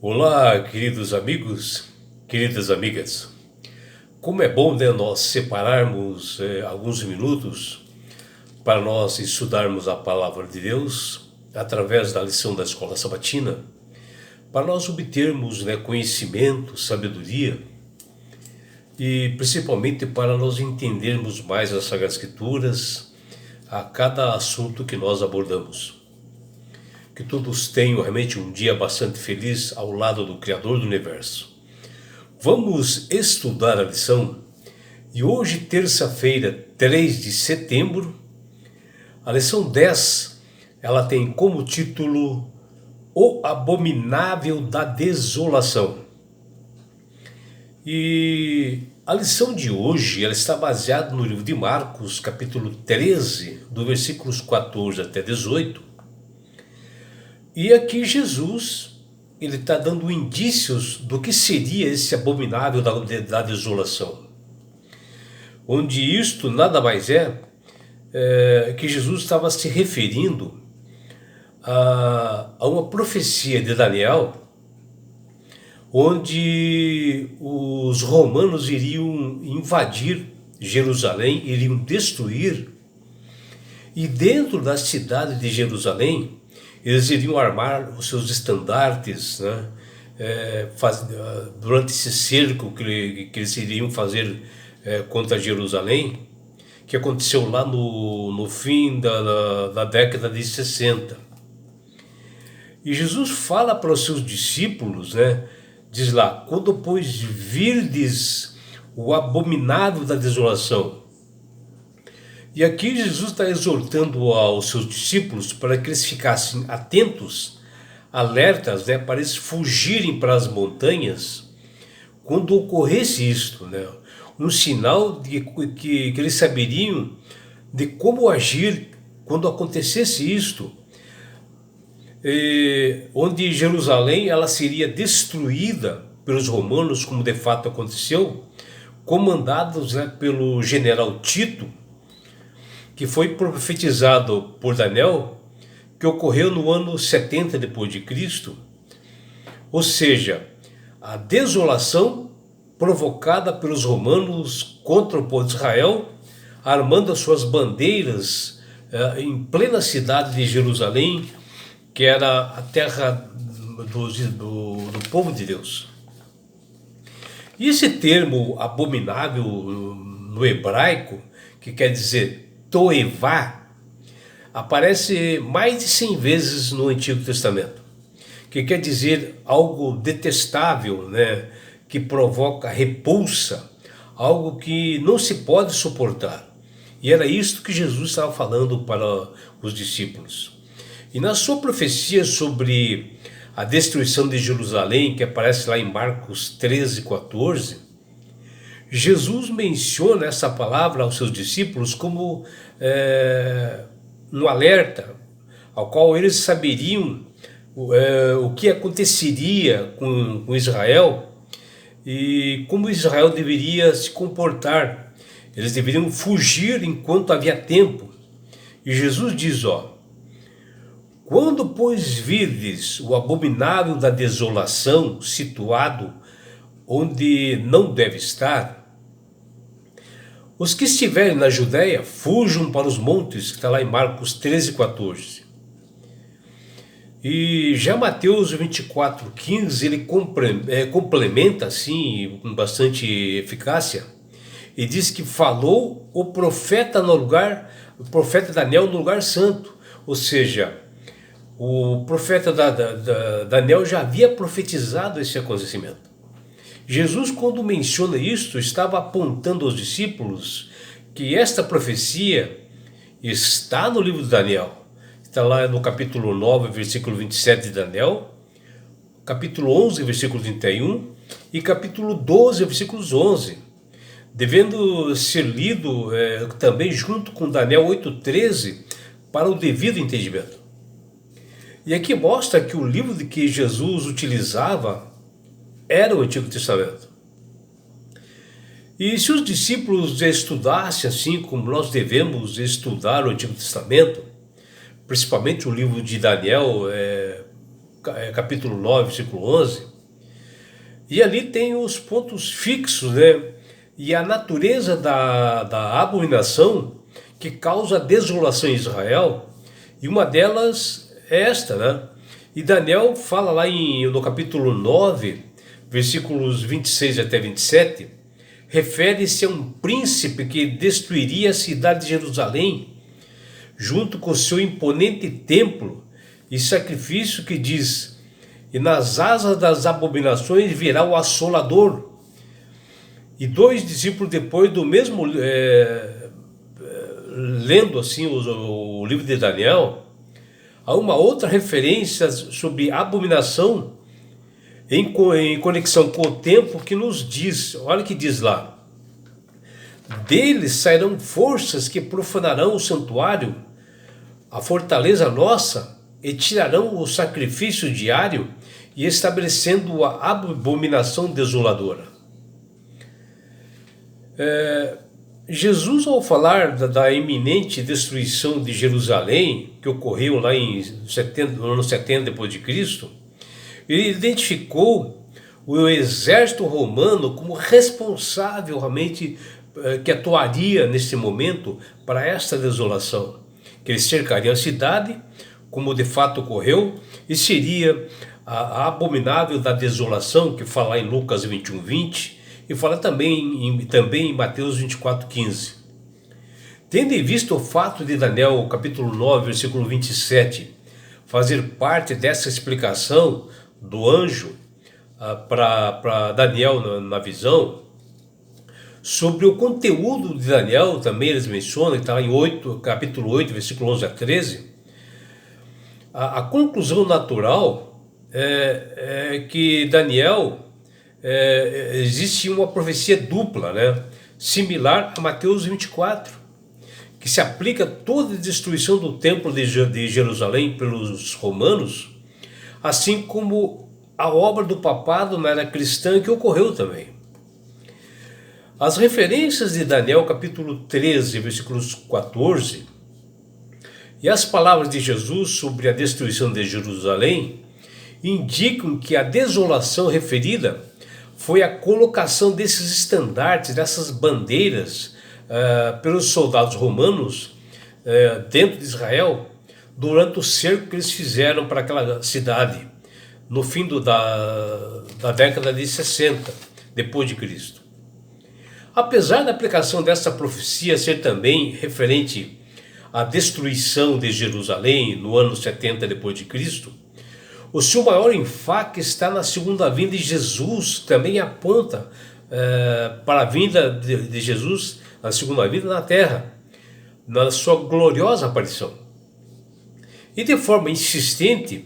Olá, queridos amigos, queridas amigas. Como é bom, né, nós separarmos alguns minutos para nós estudarmos a palavra de Deus através da lição da escola sabatina, para nós obtermos, né, conhecimento, sabedoria e principalmente para nós entendermos mais as Sagradas Escrituras a cada assunto que nós abordamos. Que todos tenham realmente um dia bastante feliz ao lado do Criador do Universo. Vamos estudar a lição e hoje, terça-feira, 3 de setembro, a lição 10, ela tem como título O Abominável da Desolação. E a lição de hoje, ela está baseada no livro de Marcos, capítulo 13, do versículos 14 até 18. E aqui Jesus, ele está dando indícios do que seria esse abominável da desolação. Onde isto nada mais que Jesus estava se referindo a uma profecia de Daniel, onde os romanos iriam invadir Jerusalém, iriam destruir, e dentro da cidade de Jerusalém, eles iriam armar os seus estandartes, né? Durante esse cerco que eles iriam fazer contra Jerusalém, que aconteceu lá no fim da década de 60. E Jesus fala para os seus discípulos, né? Diz lá, quando pois virdes o abominável da desolação. E aqui Jesus está exortando aos seus discípulos para que eles ficassem atentos, alertas, né, para eles fugirem para as montanhas quando ocorresse isto, né, um sinal de que eles saberiam de como agir quando acontecesse isto, onde Jerusalém ela seria destruída pelos romanos, como de fato aconteceu, comandados, né, pelo general Tito, que foi profetizado por Daniel, que ocorreu no ano 70 depois de Cristo, ou seja, a desolação provocada pelos romanos contra o povo de Israel, armando as suas bandeiras em plena cidade de Jerusalém, que era a terra do povo de Deus. E esse termo abominável no hebraico, que quer dizer Toevá, aparece mais de 100 vezes no Antigo Testamento, que quer dizer algo detestável, né? Que provoca repulsa, algo que não se pode suportar. E era isto que Jesus estava falando para os discípulos. E na sua profecia sobre a destruição de Jerusalém, que aparece lá em Marcos 13, 14, Jesus menciona essa palavra aos seus discípulos como um alerta, ao qual eles saberiam o que aconteceria com Israel e como Israel deveria se comportar. Eles deveriam fugir enquanto havia tempo. E Jesus diz, quando pois virdes o abominável da desolação situado onde não deve estar, os que estiverem na Judéia fujam para os montes, que está lá em Marcos 13, 14. E já Mateus 24, 15, ele complementa assim, com bastante eficácia, e diz que falou o profeta Daniel no lugar santo, ou seja, o profeta Daniel já havia profetizado esse acontecimento. Jesus, quando menciona isto, estava apontando aos discípulos que esta profecia está no livro de Daniel. Está lá no capítulo 9, versículo 27 de Daniel, capítulo 11, versículo 31 e capítulo 12, versículos 11, devendo ser lido também junto com Daniel 8,13 para o devido entendimento. E aqui mostra que o livro de que Jesus utilizava era o Antigo Testamento. E se os discípulos estudassem assim como nós devemos estudar o Antigo Testamento, principalmente o livro de Daniel, capítulo 9, versículo 11, e ali tem os pontos fixos, né? E a natureza da abominação que causa desolação em Israel, e uma delas é esta, né? E Daniel fala lá no capítulo 9, versículos 26 até 27, refere-se a um príncipe que destruiria a cidade de Jerusalém, junto com seu imponente templo e sacrifício, que diz: e nas asas das abominações virá o assolador. E 2 discípulos depois do mesmo, lendo assim o livro de Daniel, há uma outra referência sobre abominação em conexão com o tempo, que nos diz, olha o que diz lá: deles sairão forças que profanarão o santuário, a fortaleza nossa, e tirarão o sacrifício diário, e estabelecendo a abominação desoladora. Jesus, ao falar da iminente destruição de Jerusalém, que ocorreu lá no ano 70 depois de Cristo, ele identificou o exército romano como responsável realmente, que atuaria nesse momento para esta desolação, que eles cercariam a cidade, como de fato ocorreu, e seria a abominável da desolação, que fala em Lucas 21, 20, e fala também em Mateus 24, 15. Tendo em vista o fato de Daniel, capítulo 9, versículo 27, fazer parte dessa explicação do anjo para Daniel na visão, sobre o conteúdo de Daniel também eles mencionam, que está em capítulo 8, versículo 11 a 13, a conclusão natural é que Daniel, existe uma profecia dupla, né, similar a Mateus 24, que se aplica a toda a destruição do templo de Jerusalém pelos romanos, assim como a obra do papado na era cristã que ocorreu também. As referências de Daniel capítulo 13, versículos 14, e as palavras de Jesus sobre a destruição de Jerusalém indicam que a desolação referida foi a colocação desses estandartes, dessas bandeiras, pelos soldados romanos dentro de Israel, durante o cerco que eles fizeram para aquela cidade no fim da década de 60 depois de Cristo. Apesar da aplicação dessa profecia ser também referente à destruição de Jerusalém no ano 70 depois de Cristo, o seu maior enfoque está na segunda vinda de Jesus, também aponta para a vinda de Jesus, a segunda vinda na terra, na sua gloriosa aparição. E de forma insistente,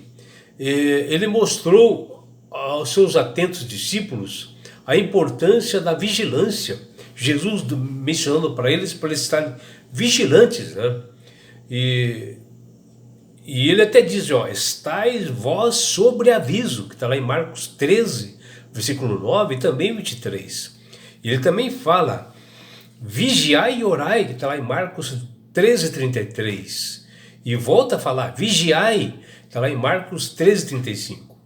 ele mostrou aos seus atentos discípulos a importância da vigilância, Jesus mencionando para eles estarem vigilantes, né? E ele até diz, estais vós sobre aviso, que está lá em Marcos 13, versículo 9 e também 23. E ele também fala, vigiai e orai, que está lá em Marcos 13, 33. E volta a falar, vigiai, que está lá em Marcos 13, 35.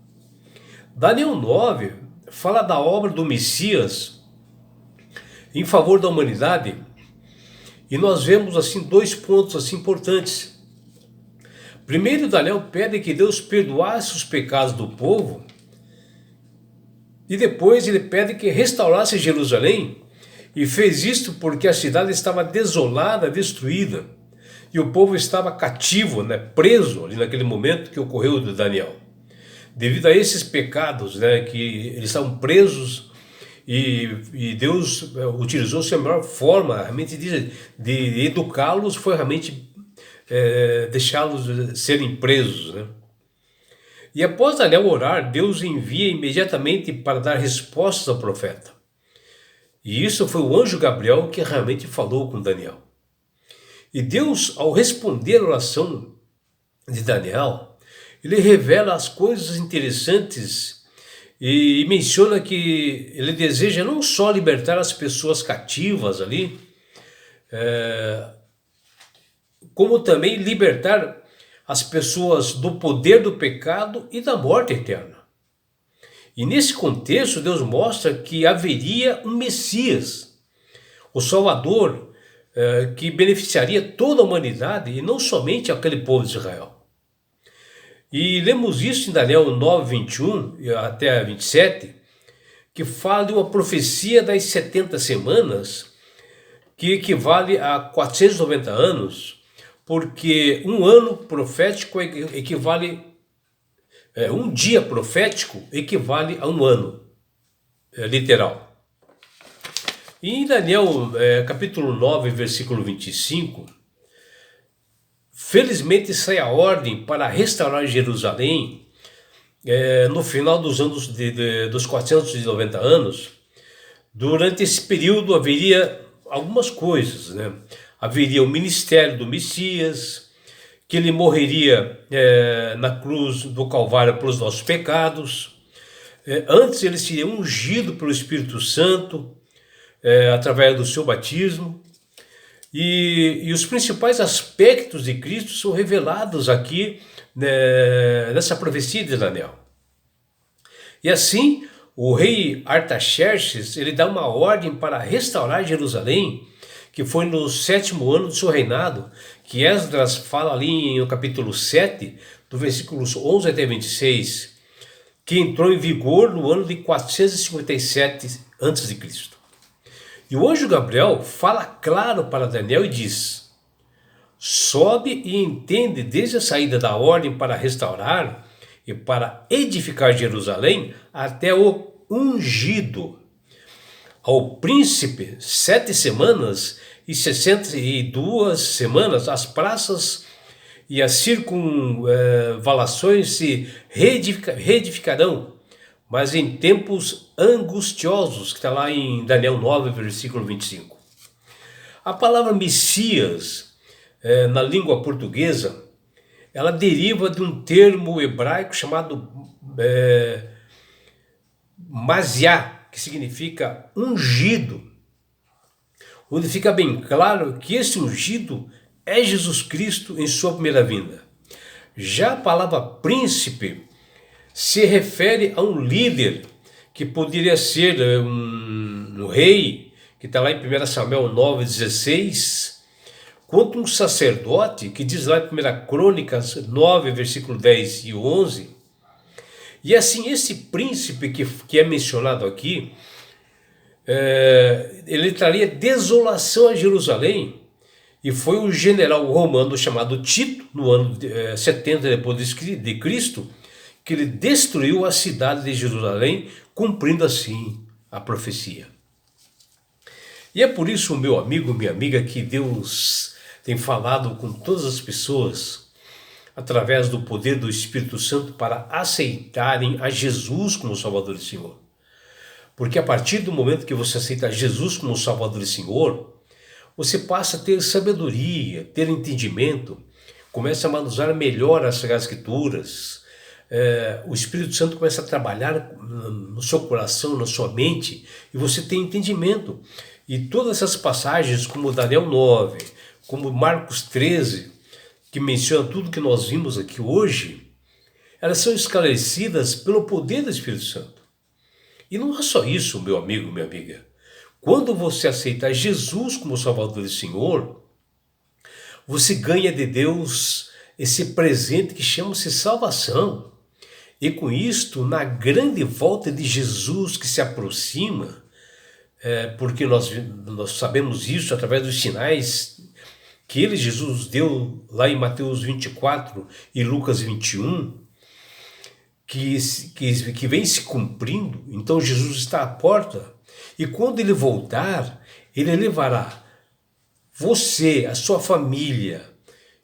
Daniel 9 fala da obra do Messias em favor da humanidade, e nós vemos assim 2 pontos assim importantes. Primeiro, Daniel pede que Deus perdoasse os pecados do povo, e depois ele pede que restaurasse Jerusalém, e fez isto porque a cidade estava desolada, destruída, e o povo estava cativo, né, preso ali naquele momento que ocorreu de Daniel. Devido a esses pecados, né, que eles estavam presos, e Deus utilizou a melhor forma realmente de educá-los, foi realmente deixá-los serem presos, né? E após Daniel orar, Deus envia imediatamente para dar respostas ao profeta. E isso foi o anjo Gabriel que realmente falou com Daniel. E Deus, ao responder a oração de Daniel, ele revela as coisas interessantes e menciona que ele deseja não só libertar as pessoas cativas ali, como também libertar as pessoas do poder do pecado e da morte eterna. E nesse contexto, Deus mostra que haveria um Messias, o Salvador, que beneficiaria toda a humanidade e não somente aquele povo de Israel. E lemos isso em Daniel 9, 21 até 27, que fala de uma profecia das 70 semanas, que equivale a 490 anos, porque um ano profético equivale, um dia profético equivale a um ano, literal. E em Daniel capítulo 9, versículo 25, felizmente sai a ordem para restaurar Jerusalém no final dos anos dos 490 anos. Durante esse período haveria algumas coisas, né? Haveria o ministério do Messias, que ele morreria na cruz do Calvário pelos nossos pecados. Antes ele seria ungido pelo Espírito Santo, através do seu batismo. E os principais aspectos de Cristo são revelados aqui nessa profecia de Daniel. E assim, o rei Artaxerxes, ele dá uma ordem para restaurar Jerusalém, que foi no 7º ano do seu reinado, que Esdras fala ali no capítulo 7, do versículos 11 até 26, que entrou em vigor no ano de 457 a.C. E o anjo Gabriel fala claro para Daniel e diz: sobe e entende desde a saída da ordem para restaurar e para edificar Jerusalém até o ungido. Ao príncipe 7 semanas e 62 semanas as praças e as circunvalações se reedificarão, mas em tempos angustiosos, que está lá em Daniel 9, versículo 25. A palavra Messias, na língua portuguesa, ela deriva de um termo hebraico chamado Masiá, que significa ungido, onde fica bem claro que esse ungido é Jesus Cristo em sua primeira vinda. Já a palavra príncipe se refere a um líder que poderia ser um rei, que está lá em 1 Samuel 9,16, quanto um sacerdote, que diz lá em 1 Crônicas 9, versículo 10 e 11. E assim, esse príncipe que é mencionado aqui, ele traria desolação a Jerusalém, e foi o general romano chamado Tito, no ano 70 depois de Cristo, que ele destruiu a cidade de Jerusalém, cumprindo assim a profecia. E é por isso, meu amigo, minha amiga, que Deus tem falado com todas as pessoas através do poder do Espírito Santo para aceitarem a Jesus como Salvador e Senhor. Porque a partir do momento que você aceita Jesus como Salvador e Senhor, você passa a ter sabedoria, ter entendimento, começa a manusear melhor as Sagradas Escrituras. O Espírito Santo começa a trabalhar no seu coração, na sua mente, e você tem entendimento. E todas essas passagens, como Daniel 9, como Marcos 13, que menciona tudo que nós vimos aqui hoje, elas são esclarecidas pelo poder do Espírito Santo. E não é só isso, meu amigo, minha amiga. Quando você aceita Jesus como Salvador e Senhor, você ganha de Deus esse presente que chama-se salvação. E com isto, na grande volta de Jesus que se aproxima, porque nós sabemos isso através dos sinais que ele, Jesus, deu lá em Mateus 24 e Lucas 21, que vem se cumprindo. Então Jesus está à porta, e quando ele voltar, ele levará você, a sua família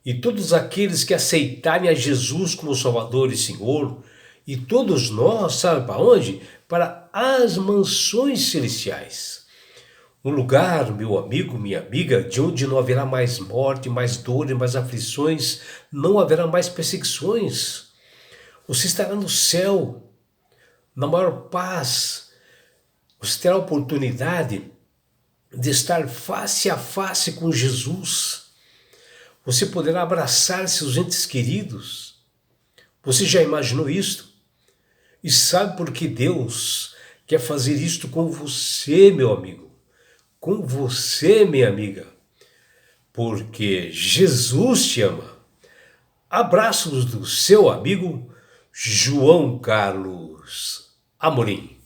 e todos aqueles que aceitarem a Jesus como Salvador e Senhor, e todos nós, sabe para onde? Para as mansões celestiais. Um lugar, meu amigo, minha amiga, de onde não haverá mais morte, mais dor e mais aflições, não haverá mais perseguições. Você estará no céu, na maior paz. Você terá a oportunidade de estar face a face com Jesus. Você poderá abraçar seus entes queridos. Você já imaginou isto? E sabe por que Deus quer fazer isto com você, meu amigo? Com você, minha amiga? Porque Jesus te ama. Abraços do seu amigo João Carlos Amorim.